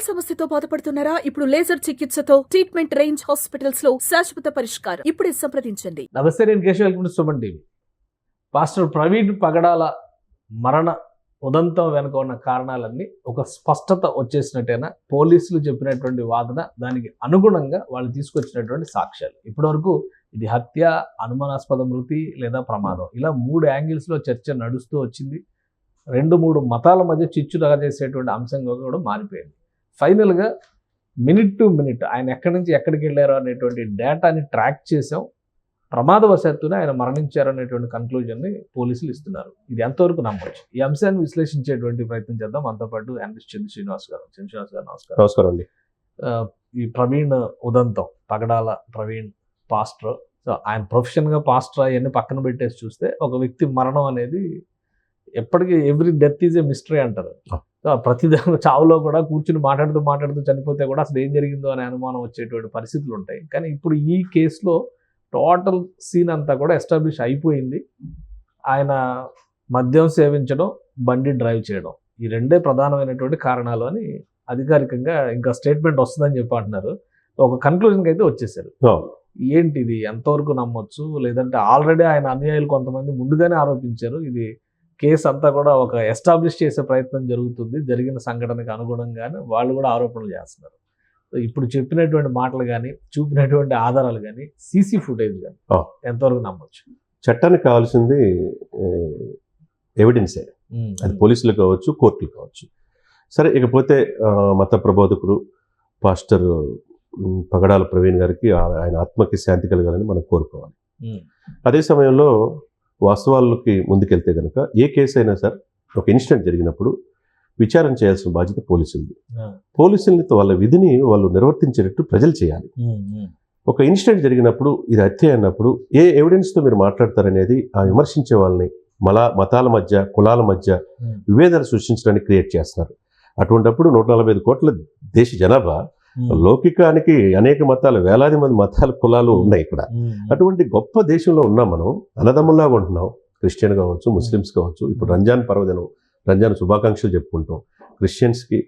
సమస్యతో బాధపడుతున్నారా? ఇప్పుడు లేజర్ చికిత్సతో ట్రీట్మెంట్ రేంజ్ హాస్పిటల్స్ లో శాశ్వత పరిష్కారం. ఇప్పుడే సంప్రదించండి. నమస్తే, నేను Keshav. Welcome to Suman TV. Pastor Praveen Pagadala మరణ ఉదంతం వెనుక ఉన్న కారణాలన్నీ ఒక స్పష్టత వచ్చేసినట్టేనా? పోలీసులు చెప్పినటువంటి వాదన, దానికి అనుగుణంగా వాళ్ళు తీసుకొచ్చినటువంటి సాక్ష్యాలు. ఇప్పటివరకు ఇది హత్య, అనుమానాస్పద మృతి లేదా ప్రమాదం, ఇలా 3 యాంగిల్స్లో చర్చ నడుస్తూ వచ్చింది. 2-3 మతాల మధ్య చిచ్చు చేసేటువంటి అంశంగా కూడా మారిపోయింది. ఫైనల్గా మినిట్ టు మినిట్ ఆయన ఎక్కడి నుంచి ఎక్కడికి వెళ్ళారో అనేటువంటి డేటాని ట్రాక్ చేసాం. ప్రమాదవశాత్తునే ఆయన మరణించారు అనేటువంటి కన్క్లూజన్ని పోలీసులు ఇస్తున్నారు. ఇది ఎంతవరకు నమ్మవచ్చు? ఈ అంశాన్ని విశ్లేషించేటువంటి ప్రయత్నం చేద్దాం. మనతో పాటు అనలిస్ట్ చంద్ర శ్రీనివాస్ గారు. నమస్కారం. నమస్కారం అండి. ఈ ప్రవీణ్ ఉదంతం, పగడాల ప్రవీణ్ పాస్టర్, సో ఆయన ప్రొఫెషన్గా పాస్టర్ అవన్నీ పక్కన పెట్టేసి చూస్తే ఒక వ్యక్తి మరణం అనేది ఎప్పటికీ every death is a mystery అంటారు. సో ప్రతి చావులో కూడా కూర్చుని మాట్లాడుతూ చనిపోతే కూడా అసలు ఏం జరిగిందో అనే అనుమానం వచ్చేటువంటి పరిస్థితులు ఉంటాయి. కానీ ఇప్పుడు ఈ కేసులో టోటల్ సీన్ అంతా కూడా ఎస్టాబ్లిష్ అయిపోయింది. ఆయన మద్యం సేవించడం, బండి డ్రైవ్ చేయడం, ఈ 2 ప్రధానమైనటువంటి కారణాలు అని అధికారికంగా ఇంకా స్టేట్మెంట్ వస్తుందని చెప్పి అంటున్నారు. ఒక కన్క్లూజన్కి అయితే వచ్చేసారు. ఏంటిది, ఎంతవరకు నమ్మొచ్చు? లేదంటే ఆల్రెడీ ఆయన అనుయాయులు కొంతమంది ముందుగానే ఆరోపించారు. ఇది కేసు అంతా కూడా ఒక ఎస్టాబ్లిష్ చేసే ప్రయత్నం జరుగుతుంది, జరిగిన సంఘటనకు అనుగుణంగానే వాళ్ళు కూడా ఆరోపణలు చేస్తున్నారు. ఇప్పుడు చెప్పినటువంటి మాటలు కానీ, చూపినటువంటి ఆధారాలు కానీ, సీసీ ఫుటేజ్ కానీ ఎంతవరకు నమ్మొచ్చు? చట్టానికి కావాల్సింది ఎవిడెన్సే. అది పోలీసులు కావచ్చు, కోర్టులు కావచ్చు. సరే, ఇకపోతే మత ప్రబోధకుడు పాస్టర్ పగడాల ప్రవీణ్ గారికి ఆయన ఆత్మకి శాంతి కలగాలని మనం కోరుకోవాలి. అదే సమయంలో వాస్తవాలకి ముందుకెళ్తే కనుక ఏ కేసు అయినా సార్, ఒక ఇన్సిడెంట్ జరిగినప్పుడు విచారణ చేయాల్సిన బాధ్యత పోలీసులది. పోలీసుల్ని వాళ్ళ విధిని వాళ్ళు నిర్వర్తించేటట్టు ప్రజలు చేయాలి. ఒక ఇన్సిడెంట్ జరిగినప్పుడు ఇది హత్య అన్నప్పుడు ఏ ఎవిడెన్స్తో మీరు మాట్లాడతారనేది ఆ విమర్శించే వాళ్ళని మతాల మధ్య, కులాల మధ్య విభేదాలు సృష్టించడానికి క్రియేట్ చేస్తున్నారు. అటువంటిప్పుడు 145 కోట్ల దేశ జనాభా, లౌకికానికి అనేక మతాలు, వేలాది మంది మతాలు, కులాలు ఉన్నాయి ఇక్కడ. అటువంటి గొప్ప దేశంలో ఉన్నాం మనం, అన్నదమ్ముల్లాగా ఉంటున్నాం. క్రిస్టియన్ కావచ్చు, ముస్లిమ్స్ కావచ్చు. ఇప్పుడు రంజాన్ పర్వదినం, రంజాన్ శుభాకాంక్షలు చెప్పుకుంటాం. క్రిస్టియన్స్కి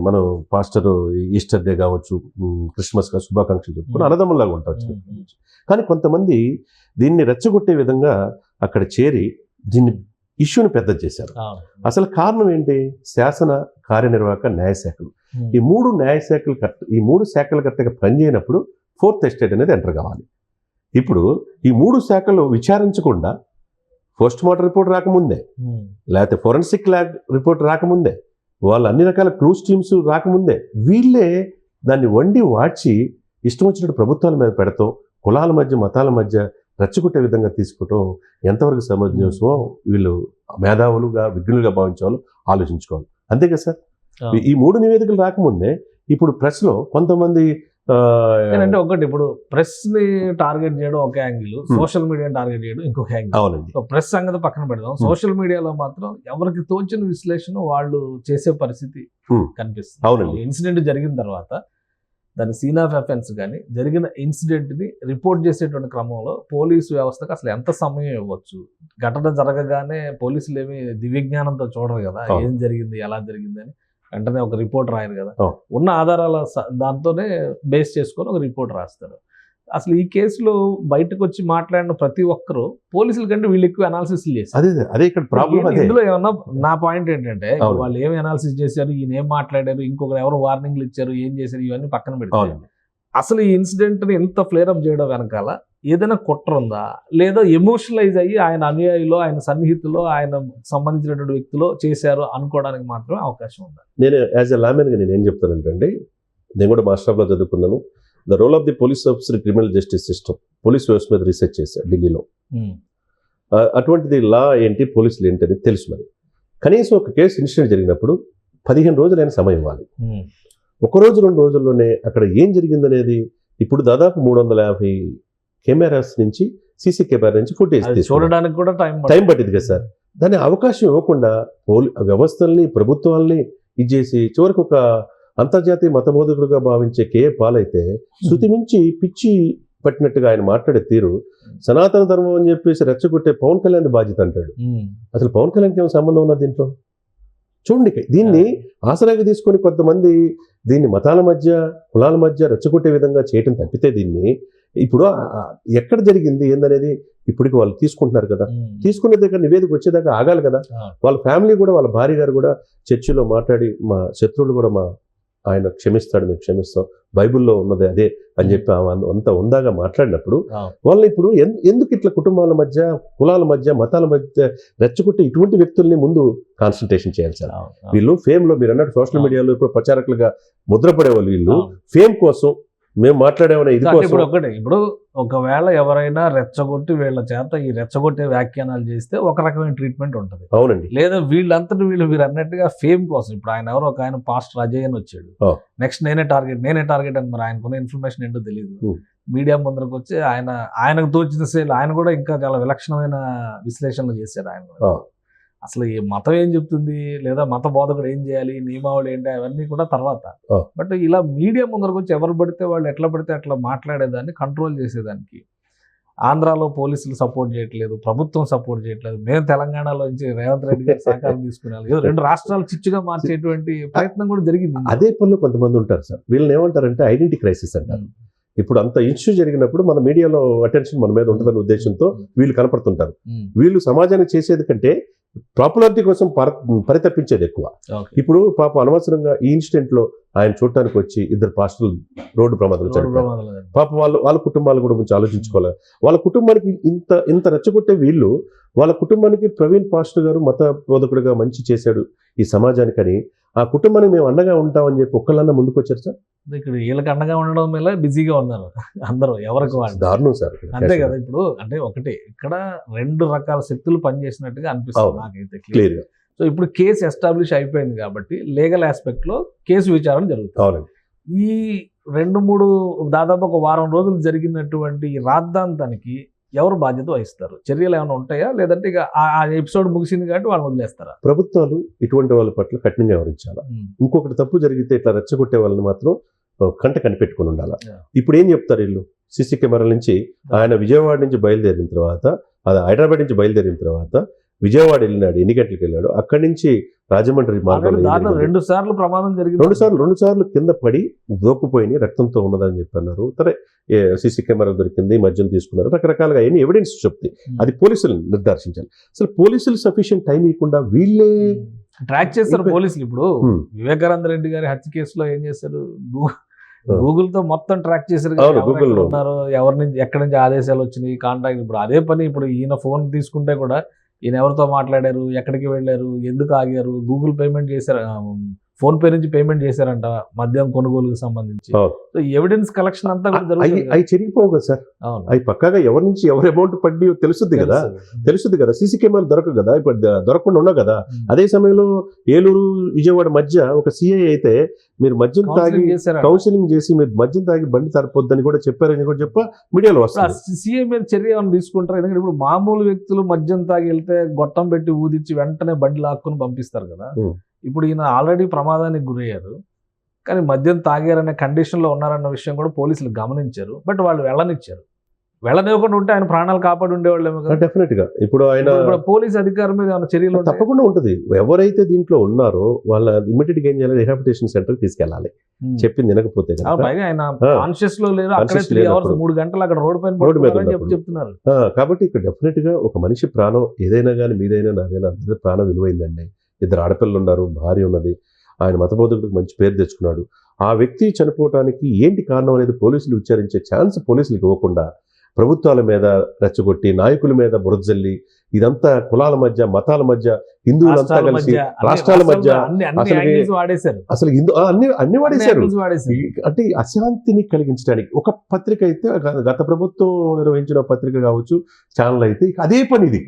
మనం పాస్టర్ ఈస్టర్ డే కావచ్చు, క్రిస్మస్ శుభాకాంక్షలు చెప్పుకుంటాం, అన్నదమ్ముల్లాగా ఉంటాం. కానీ కొంతమంది దీన్ని రెచ్చగొట్టే విధంగా అక్కడ చేరి దీన్ని ఇష్యూని పెద్ద చేశారు. అసలు కారణం ఏంటి? శాసన, కార్యనిర్వాహక, న్యాయశాఖలు. ఈ 3 న్యాయశాఖలు ఈ 3 శాఖల కరెక్ట్గా పనిచేయనప్పుడు 4th ఎస్టేట్ అనేది ఎంటర్ కావాలి. ఇప్పుడు ఈ 3 శాఖలు విచారించకుండా, పోస్ట్ మార్టం రిపోర్ట్ రాకముందే, లేకపోతే ఫోరెన్సిక్ ల్యాబ్ రిపోర్ట్ రాకముందే, వాళ్ళు అన్ని రకాల క్లూస్ టీమ్స్ రాకముందే వీళ్ళే దాన్ని వండి వాడ్చి ఇష్టం వచ్చినట్టు ప్రభుత్వాల మీద పెడతాం, కులాల మధ్య, మతాల మధ్య రెచ్చగొట్టే విధంగా తీసుకోవటం ఎంతవరకు సమంజసమో వీళ్ళు మేధావులుగా, విజ్ఞులుగా భావించాలో ఆలోచించుకోవాలి. అంతే కదా సార్? ఈ 3 నివేదికలు రాకముందే ఇప్పుడు ప్రెస్లో కొంతమంది అంటే ఒకటి, ఇప్పుడు ప్రెస్ ని టార్గెట్ చేయడం ఒక యాంగిల్, సోషల్ మీడియాని టార్గెట్ చేయడం ఇంకొక యాంగిల్. అవునండి. ప్రెస్ సంగతి పక్కన పెడదాం. సోషల్ మీడియాలో మాత్రం ఎవరికి తోచిన విశ్లేషణ వాళ్ళు చేసే పరిస్థితి కనిపిస్తుంది. అవునండి. ఇన్సిడెంట్ జరిగిన తర్వాత దాని సీన్ ఆఫ్ అఫెన్స్ కానీ, జరిగిన ఇన్సిడెంట్ని రిపోర్ట్ చేసేటువంటి క్రమంలో పోలీసు వ్యవస్థకు అసలు ఎంత సమయం ఇవ్వచ్చు? ఘటన జరగగానే పోలీసులు ఏమి దివ్యజ్ఞానంతో చూడరు కదా, ఏం జరిగింది, ఎలా జరిగింది అని వెంటనే ఒక రిపోర్ట్ రాయరు కదా. ఉన్న ఆధారాల దాంతోనే బేస్ చేసుకొని ఒక రిపోర్ట్ రాస్తారు. అసలు ఈ కేసులో బయటకు వచ్చి మాట్లాడిన ప్రతి ఒక్కరు పోలీసుల కంటే వీళ్ళు ఎక్కువ అనాలిసిస్ చేశారు. అదే ఇక్కడ ప్రాబ్లం. ఇందులో ఏమన్నా నా పాయింట్ ఏంటంటే, వాళ్ళు ఏమి అనాలిసిస్ చేశారు, ఈయన ఏం మాట్లాడారు, ఇంకొకరు ఎవరు వార్నింగ్లు ఇచ్చారు, ఏం చేశారు, ఇవన్నీ పక్కన పెడతారు. అసలు ఈ ఇన్సిడెంట్ ని ఎంత ఫ్లేరప్ చేయడం వెనకాల ఏదైనా కుట్ర ఉందా, లేదా ఎమోషనలైజ్ అయ్యి ఆయన అనుయాయులో, ఆయన సన్నిహితులో, ఆయన సంబంధించినటువంటి వ్యక్తులు చేశారు అనుకోవడానికి మాత్రమే అవకాశం ఉందా? నేను యాజ్ ఎ లామెన్గా నేను ఏం చెప్తానంటే, నేను కూడా మాస్టర్లో చదువుకున్నాను. The role of the police officer criminal justice system, police వ్యవస్థ మీద రీసెర్చ్ చేశాను ఢిల్లీలో. అటువంటిది లా ఏంటి, పోలీసులు ఏంటి అనేది తెలుసు. మరి కనీసం ఒక కేసు ఇన్సిడెంట్ జరిగినప్పుడు 15 రోజులైన సమయం ఇవ్వాలి. 1 రోజు 2 రోజుల్లోనే అక్కడ ఏం జరిగిందనేది, ఇప్పుడు దాదాపు 350 కెమెరాస్ నుంచి, సీసీ కెమెరా నుంచి ఫుటేజ్ చూడడానికి కూడా టైం పట్టింది కదా సార్. దాన్ని అవకాశం ఇవ్వకుండా వ్యవస్థల్ని, ప్రభుత్వాల్ని ఇచ్చేసి చివరికి ఒక అంతర్జాతీయ మతబోధకుడుగా భావించే కేఏ పాల్ అయితే శృతి మించి పిచ్చి పట్టినట్టుగా ఆయన మాట్లాడే తీరు, సనాతన ధర్మం అని చెప్పేసి రెచ్చగొట్టే పవన్ కళ్యాణ్ బాధ్యత అంటాడు. అసలు పవన్ కళ్యాణ్కి ఏమైనా సంబంధం ఉన్నది దీంట్లో? చూడండి, దీన్ని ఆసరాగా తీసుకొని కొంతమంది దీన్ని మతాల మధ్య కులాల మధ్య రెచ్చగొట్టే విధంగా చేయటం తప్పితే దీన్ని ఇప్పుడు ఎక్కడ జరిగింది ఏందనేది ఇప్పటికి వాళ్ళు తీసుకుంటున్నారు కదా, తీసుకునే దగ్గర నివేదిక వచ్చేదాకా ఆగాలి కదా. వాళ్ళ ఫ్యామిలీ కూడా, వాళ్ళ భార్య గారు కూడా చర్చిలో మాట్లాడి మా శత్రువులు కూడా ఆయన క్షమిస్తాడు, మేము క్షమిస్తాం, బైబిల్లో ఉన్నది అదే అని చెప్పి అంత ఉందాగా మాట్లాడినప్పుడు వాళ్ళని ఇప్పుడు ఎందుకు ఇట్లా కుటుంబాల మధ్య, కులాల మధ్య, మతాల మధ్య రెచ్చగొట్టే ఇటువంటి వ్యక్తుల్ని ముందు కాన్సన్ట్రేషన్ చేయాలి సార్. వీళ్ళు ఫేమ్ లో, మీరు అన్నట్టు సోషల్ మీడియాలో ఇప్పుడు ప్రచారకులుగా ముద్రపడేవాళ్ళు, వీళ్ళు ఫేమ్ కోసం మేము మాట్లాడేమన్నా ఇది కోసం. ఇప్పుడు ఒకవేళ ఎవరైనా రెచ్చగొట్టి వీళ్ళ చేత ఈ రెచ్చగొట్టే వ్యాఖ్యానాలు చేస్తే ఒక రకమైన ట్రీట్మెంట్ ఉంటుంది. అవునండి. లేదా వీళ్ళంతటి మీరు అన్నట్టుగా ఫేమ్ కోసం, ఇప్పుడు ఆయన ఎవరో ఒక ఆయన పాస్టర్ అజయ్ అని వచ్చాడు, నెక్స్ట్ నేనే టార్గెట్ అని, మరి ఆయనకున్న ఇన్ఫర్మేషన్ ఏంటో తెలియదు, మీడియా ముందరకు వచ్చి ఆయనకు తోచిన సేల్ ఆయన కూడా ఇంకా చాలా విలక్షణమైన విశ్లేషణలు చేశారు. ఆయన కూడా అసలు ఈ మతం ఏం చెప్తుంది, లేదా మత బోధకుడు ఏం చేయాలి, నియమావళి ఏంటి, అవన్నీ కూడా తర్వాత. బట్ ఇలా మీడియా ముందరకు వచ్చి ఎవరు పడితే వాళ్ళు ఎట్లా పడితే అట్లా మాట్లాడేదాన్ని కంట్రోల్ చేసేదానికి ఆంధ్రాలో పోలీసులు సపోర్ట్ చేయట్లేదు, ప్రభుత్వం సపోర్ట్ చేయట్లేదు, మేము తెలంగాణలో నుంచి రేవంత్ రెడ్డి గారి సహకారం తీసుకున్నాం, ఏదో 2 రాష్ట్రాలు చిచ్చుగా మార్చేటువంటి ప్రయత్నం కూడా జరిగింది. అదే పనిలో కొంతమంది ఉంటారు సార్, వీళ్ళని ఏమంటారంటే ఐడెంటిటీ క్రైసిస్ అంటారు. ఇప్పుడు అంత ఇష్యూ జరిగినప్పుడు మన మీడియాలో అటెన్షన్ మన మీద ఉంటుందన్న ఉద్దేశంతో వీళ్ళు కనపడుతుంటారు. వీళ్ళు సమాజానికి చేసేది కంటే పాపులారిటీ కోసం పరితపించేది ఎక్కువ. ఇప్పుడు పాప అనవసరంగా ఈ ఇన్సిడెంట్ లో ఆయన చూడటానికి వచ్చి 2 పాస్టర్లు రోడ్డు ప్రమాదాలు చనిపోయారు. పాప వాళ్ళ కుటుంబాల కూడా గురించి ఆలోచించుకోవాలి. వాళ్ళ కుటుంబానికి ఇంత రెచ్చగొట్టే వీళ్ళు వాళ్ళ కుటుంబానికి ప్రవీణ్ పాస్టర్ గారు మత బోధకుడిగా మంచి చేశాడు ఈ సమాజానికని, ఆ కుటుంబానికి మేము అండగా ఉంటామని చెప్పి ఒక్కళ్ళన్నా ముందుకు వచ్చారు సార్. ఇక్కడ వీళ్ళకి అండగా ఉండడం వల్ల బిజీగా ఉన్నారు అందరూ, ఎవరికి వాళ్ళు. దారుణం సార్. అంతే కదా. ఇప్పుడు అంటే ఒకటి ఇక్కడ 2 రకాల శక్తులు పనిచేసినట్టుగా అనిపిస్తుంది నాకైతే క్లియర్ గా. సో ఇప్పుడు కేసు ఎస్టాబ్లిష్ అయిపోయింది కాబట్టి లీగల్ ఆస్పెక్ట్ లో కేసు విచారణ జరుగుతుంది. ఈ 2-3 దాదాపు ఒక వారం రోజులు జరిగినటువంటి రాద్ధాంతానికి ఎవరు బాధ్యత వహిస్తారు? చర్యలు ఏమైనా ఉంటాయా, లేదంటే ఇక ఆ ఎపిసోడ్ ముగిసింది కాబట్టి వాళ్ళు వదిలేస్తారా? ప్రభుత్వాలు ఇటువంటి వాళ్ళ పట్ల కఠినంగా వ్యవహరించాలి. ఇంకొకటి తప్పు జరిగితే ఇట్లా రెచ్చగొట్టే వాళ్ళని మాత్రం కంట కనిపెట్టుకుని ఉండాలి. ఇప్పుడు ఏం చెప్తారు వీళ్ళు? సీసీ కెమెరాల నుంచి ఆయన విజయవాడ నుంచి బయలుదేరిన తర్వాత, అది హైదరాబాద్ నుంచి బయలుదేరిన తర్వాత విజయవాడ వెళ్ళినాడు, ఎన్ని గంటలకు వెళ్ళాడు, అక్కడి నుంచి రాజమండ్రి మార్గంలో 2 సార్లు ప్రమాదం జరిగింది. 2 సార్లు కింద పడి దోక్కుపోయి రక్తంతో ఉన్నదని చెప్పన్నారు. సరే, సీసీ కెమెరా దొరికింది, మద్యం తీసుకున్నారు, రకరకాలుగా ఎన్ని ఎవిడెన్స్ చెప్తే అది పోలీసులు నిర్ధారించాలి. అసలు పోలీసులు సఫిషియెంట్ టైం ఇవ్వకుండా వీళ్ళే ట్రాక్ చేస్తారు పోలీసులు. ఇప్పుడు వివేకానంద రెడ్డి గారి హత్య కేసులో ఏం చేశారు? గూగుల్ తో మొత్తం ట్రాక్ చేశారు. ఉన్నారు, ఎవరి నుంచి ఎక్కడి నుంచి ఆదేశాలు వచ్చినాయి, కాంటాక్ట్. ఇప్పుడు అదే పని, ఇప్పుడు ఈయన ఫోన్ తీసుకుంటే కూడా ఈయన ఎవరితో మాట్లాడారు, ఎక్కడికి వెళ్ళారు, ఎందుకు ఆగారు, గూగుల్ పేమెంట్ చేశారు, ఫోన్ పే నుంచి పేమెంట్ చేశారంట మద్యం కొనుగోలుకు సంబంధించి. ఎవిడెన్స్ కలెక్షన్ అంతా కూడా జరుగుతుంది. అవి చెరిగిపోవు కదా సార్, అవి పక్కాగా ఎవరి నుంచి ఎవరి అమౌంట్ పడి తెలుస్తుంది కదా. సీసీ కెమెరా దొరకదు కదా, ఇప్పుడు దొరకకుండా ఉన్నావు కదా. అదే సమయంలో ఏలూరు విజయవాడ మధ్య ఒక సిఐ అయితే మీరు మద్యం తాగి కౌన్సిలింగ్ చేసి మీరు మద్యం తాగి బండి తరపొద్దని కూడా చెప్పారని కూడా మీడియాలో వస్తారు. సిఐ మీద చర్య ఏమైనా తీసుకుంటారు? ఎందుకంటే ఇప్పుడు మామూలు వ్యక్తులు మద్యం తాగి వెళ్తే గొట్టం పెట్టి ఊదిచ్చి వెంటనే బండి లాక్కుని పంపిస్తారు కదా. ఇప్పుడు ఈయన ఆల్రెడీ ప్రమాదానికి గురయ్యారు, కానీ మద్యం తాగారనే కండిషన్లో ఉన్నారన్న విషయం కూడా పోలీసులు గమనించారు. బట్ వాళ్ళు వెళ్ళనివ్వకుండా ఉంటే ఆయన ప్రాణాలు కాపాడి ఉండేవాళ్ళేమో కదా. డెఫినెట్ గా ఇప్పుడు ఆయన పోలీస్ అధికారుల మీద ఏమైనా చర్యలు తప్పకుండా ఉంటుంది. ఎవరైతే దీంట్లో ఉన్నారో వాళ్ళ ఇమిడియట్ గా ఏం చేయాలి, రిహాబిలిటేషన్ సెంటర్ తీసుకెళ్ళాలి. చెప్పింది వినకపోతే ఆయన కాన్షియస్ లో లేరు, అక్కడే 3 hours 3 గంటలు అక్కడ రోడ్ పైన చెప్తున్నారు. కాబట్టి ఇక్కడ డెఫినెట్ గా ఒక మనిషి ప్రాణం ఏదైనా కానీ మీదైనా నాదైనా అందరి ప్రాణం విలువైందండి. 2 ఆడపిల్లలు ఉన్నారు, భార్య ఉన్నది, ఆయన మతబోధకుడికి మంచి పేరు తెచ్చుకున్నాడు. ఆ వ్యక్తి చనిపోవటానికి ఏంటి కారణం అనేది పోలీసులు విచారించే ఛాన్స్ పోలీసులకు ఇవ్వకుండా ప్రభుత్వాల మీద రెచ్చగొట్టి, నాయకుల మీద బురదజల్లి, ఇదంతా కులాల మధ్య, మతాల మధ్య, హిందువులంతా కలిసి రాష్ట్రాల మధ్య అసలు అన్ని వాడేశారు. అంటే అశాంతిని కలిగించడానికి ఒక పత్రిక అయితే, గత ప్రభుత్వం నిర్వహించిన పత్రిక కావచ్చు, ఛానల్ అయితే అదే పని ఇది.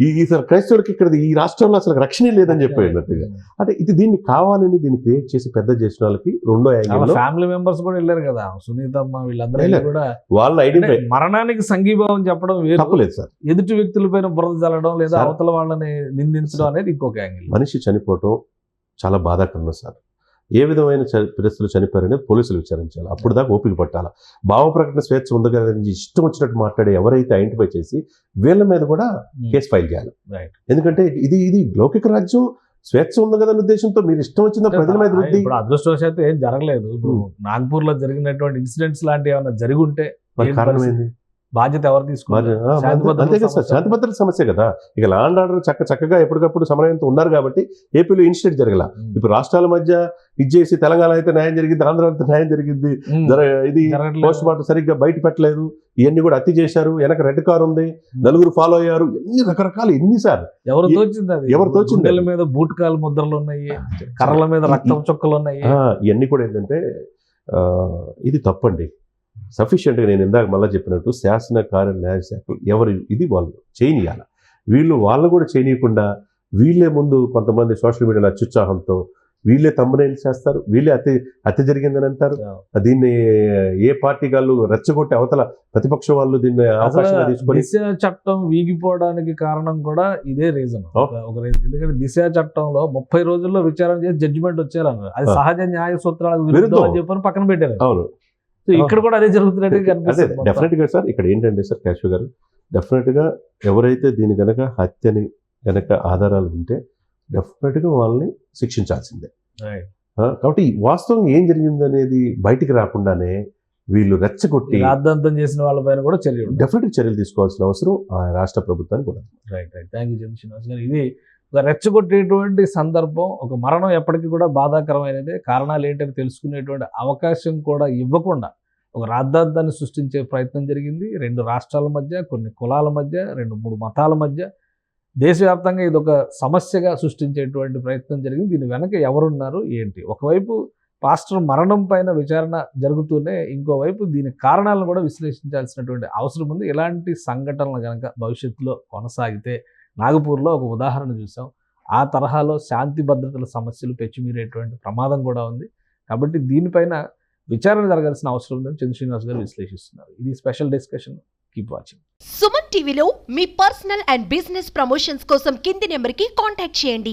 ఈ క్రైస్తవులకి ఇక్కడ ఈ రాష్ట్రంలో అసలు రక్షణ లేదని చెప్పినట్టుగా. అంటే ఇది దీన్ని కావాలని దీన్ని క్రియేట్ చేసి పెద్ద చేసిన వాళ్ళకి రెండో యాంగిల్ ఫ్యామిలీ మెంబర్స్ కూడా వెళ్ళారు కదా, సునీతమ్మ వీళ్ళందరూ కూడా వాళ్ళ ఐడెంటిఫై మరణానికి సంఘీభావం చెప్పడం తప్పలేదు సార్. ఎదుటి వ్యక్తుల పైన బురద చల్లడం లేదా అవతల వాళ్ళని నిందించడం అనేది ఇంకొక యాంగిల్. మనిషి చనిపోవటం చాలా బాధాకరం సార్. ఏ విధమైన పరిస్థితులు చనిపోయారనేది పోలీసులు విచారించాలి. అప్పుడు దాకా ఓపిక పట్టాలి. భావ ప్రకటన స్వేచ్ఛ ఉంది కదా, ఇష్టం వచ్చినట్టు మాట్లాడే ఎవరైతే ఐడెంటిఫై చేసి వీళ్ళ మీద కూడా కేసు ఫైల్ చేయాలి. ఎందుకంటే ఇది లౌకిక రాజ్యం, స్వేచ్ఛ ఉంది కదా ఉద్దేశంతో మీరు ఇష్టం వచ్చిన ప్రజల మీద రుద్ది ఇప్పుడు అదృష్టవశాత్తు ఏం జరగలేదు. ఇప్పుడు నాగ్పూర్ లో జరిగినటువంటి ఇన్సిడెంట్స్ లాంటివి ఏమైనా జరిగి ఉంటే మరి కారణం ఏంది? బాధ్యత ఎవరు తీసుకున్నారు? అంతే కదా సార్, శాంతి భద్రత సమస్య కదా. ఇక లా అండ్ ఆర్డర్ చక్కగా ఎప్పటికప్పుడు సమన్వయంతో ఉన్నారు కాబట్టి ఏపీలో ఇన్సిడెంట్ జరగల. ఇప్పుడు రాష్ట్రాల మధ్య ఇచ్చేసి తెలంగాణ అయితే న్యాయం జరిగింది, ఆంధ్ర అయితే న్యాయం జరిగింది, ఇది పోస్ట్ మార్టం సరిగ్గా బయట పెట్టలేదు, ఇవన్నీ కూడా హత్య చేశారు, వెనక రెడ్ కార్ ఉంది, నలుగురు ఫాలో అయ్యారు, ఎన్ని రకరకాలు ఎన్నిసార్లు ఎవరు తోచింది అది? ఎవరు తోచింది? గుండెల మీద బూట్ కాలు ముద్రలు ఉన్నాయి, కర్రల మీద రక్తం చుక్కలు ఉన్నాయి. ఇవన్నీ కూడా ఏంటంటే ఇది తప్పండి. సఫిషియెంట్గా నేను ఇందాక మళ్ళీ చెప్పినట్టు శాసన కార్య న్యాయ శాఖలు ఎవరు ఇది వాళ్ళు చేయనియాలి. వాళ్ళు కూడా చేయనీయకుండా వీళ్ళే ముందు కొంతమంది సోషల్ మీడియాలో అత్యుత్సాహంతో వీళ్ళే తమ్మునేలు చేస్తారు, వీళ్ళే హత్య జరిగిందని అంటారు. దీన్ని ఏ పార్టీ వాళ్ళు రెచ్చగొట్టి అవతల ప్రతిపక్ష వాళ్ళు దీన్ని అవకాశంగా తీసుకొని దిశ చట్టం వీగిపోవడానికి కారణం కూడా ఇదే రీజన్. ఒక రీజన్ ఎందుకంటే దిశ చట్టంలో 30 రోజుల్లో విచారణ చేసి జడ్జిమెంట్ వచ్చారన్నారు. అది సహజ న్యాయ సూత్రాలకు విరుద్ధం అని చెప్పని పక్కన పెట్టారు. అవును, ఇక్కడ కూడా అదే జరుగుతున్నట్టు కనిపిస్తుంది. డెఫినెట్ గా సార్ ఇక్కడ ఏంటంటే సార్ కేశవ్ గారు, డెఫినెట్ గా ఎవరైతే దీని గనక హత్యని గనక ఆధారాలు ఉంటే డెఫినెట్ గా వాళ్ళని శిక్షించాల్సిందే. కాబట్టి వాస్తవం ఏం జరిగింది అనేది బయటికి రాకుండానే వీళ్ళు రెచ్చగొట్టి రాద్ధాంతం చేసిన వాళ్ళపైన కూడా డెఫినెట్ చర్యలు తీసుకోవాల్సిన అవసరం ఆ రాష్ట్ర ప్రభుత్వానికి కూడా. రైట్. థ్యాంక్ యూ శ్రీనివాస్ గారు. ఇది ఒక రెచ్చగొట్టేటువంటి సందర్భం, ఒక మరణం ఎప్పటికీ కూడా బాధాకరమైనదే. కారణాలు ఏంటని తెలుసుకునేటువంటి అవకాశం కూడా ఇవ్వకుండా ఒక రాద్ధాంతాన్ని సృష్టించే ప్రయత్నం జరిగింది. 2 రాష్ట్రాల మధ్య, కొన్ని కులాల మధ్య, 2-3 మతాల మధ్య, దేశవ్యాప్తంగా ఇది ఒక సమస్యగా సృష్టించేటువంటి ప్రయత్నం జరిగింది. దీని వెనక ఎవరున్నారు ఏంటి? ఒకవైపు పాస్టర్ మరణం పైన విచారణ జరుగుతూనే ఇంకోవైపు దీని కారణాలను కూడా విశ్లేషించాల్సినటువంటి అవసరం ఉంది. ఇలాంటి సంఘటనలు కనుక భవిష్యత్తులో కొనసాగితే నాగపూర్లో ఒక ఉదాహరణ చూసాం. ఆ తరహాలో శాంతి భద్రతల సమస్యలు పెచ్చిమీరేటువంటి ప్రమాదం కూడా ఉంది. కాబట్టి దీనిపైన విచారణ జరగాల్సిన అవసరం ఉందని చంద్ర శ్రీనివాస్ గారు విశ్లేషిస్తున్నారు. ఇది special discussion. Keep watching. Suman టీవీలో మీ పర్సనల్ అండ్ బిజినెస్ ప్రమోషన్స్ కోసం కింది నెంబర్కి కాంటాక్ట్ చేయండి.